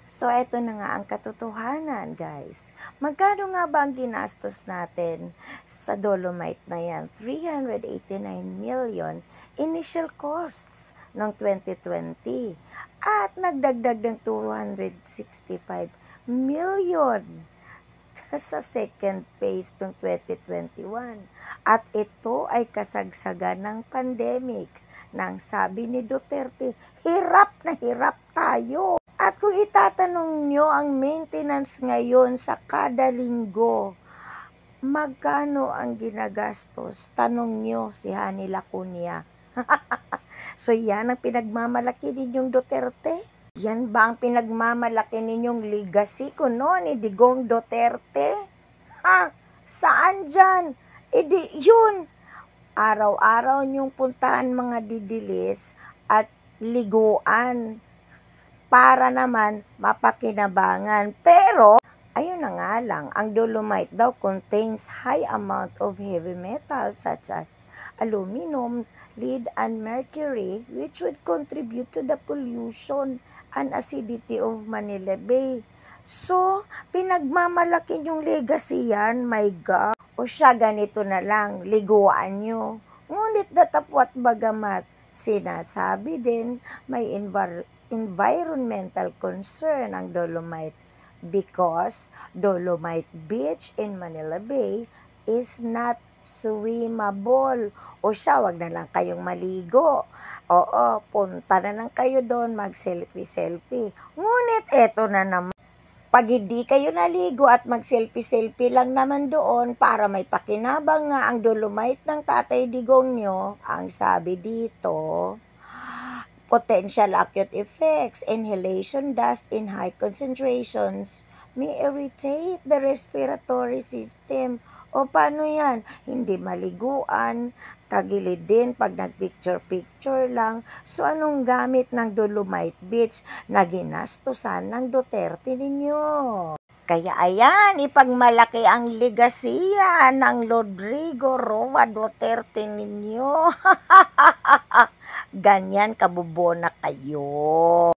So, eto na nga ang katotohanan, guys. Magkano nga ba ang ginastos natin sa Dolomite na yan? 389 million initial costs ng 2020. At nagdagdag ng 265 million sa second phase ng 2021. At ito ay kasagsagan ng pandemic. Nang sabi ni Duterte, hirap na hirap tayo. At kung itatanong nyo ang maintenance ngayon sa kada linggo, magkano ang ginagastos? Tanong nyo si Hani Lacuna. So yan ang pinagmamalaki ninyong Duterte? Yan ba ang pinagmamalaki ninyong legacy kuno ni Digong Duterte? Ha? Saan dyan? Yun! Araw-araw nyong puntahan mga didilis at liguan para naman mapakinabangan. Pero, ayun na nga lang, ang Dolomite daw contains high amount of heavy metals such as aluminum, lead, and mercury, which would contribute to the pollution and acidity of Manila Bay. So, pinagmamalaki yung legacy yan, my God. O siya, ganito na lang, liguan nyo. Ngunit datapwat bagamat, sinasabi din may environmental concern ang Dolomite because Dolomite Beach in Manila Bay is not swimmable. O siya, wag na lang kayong maligo. Oo, punta na lang kayo doon, mag-selfie-selfie. Ngunit eto na naman, pag hindi kayo naligo at mag-selfie-selfie lang naman doon para may pakinabang nga ang Dolomite ng Tatay Digong nyo, ang sabi dito, potential acute effects, inhalation dust in high concentrations may irritate the respiratory system. O paano yan? Hindi maliguan, tagilid din pag nag-picture-picture lang. So anong gamit ng Dolomite Beach na ginastusan ng Duterte ninyo? Kaya ayan, ipagmalaki ang legasiya ng Rodrigo Roa Duterte ninyo. Ganyan kabubona kayo.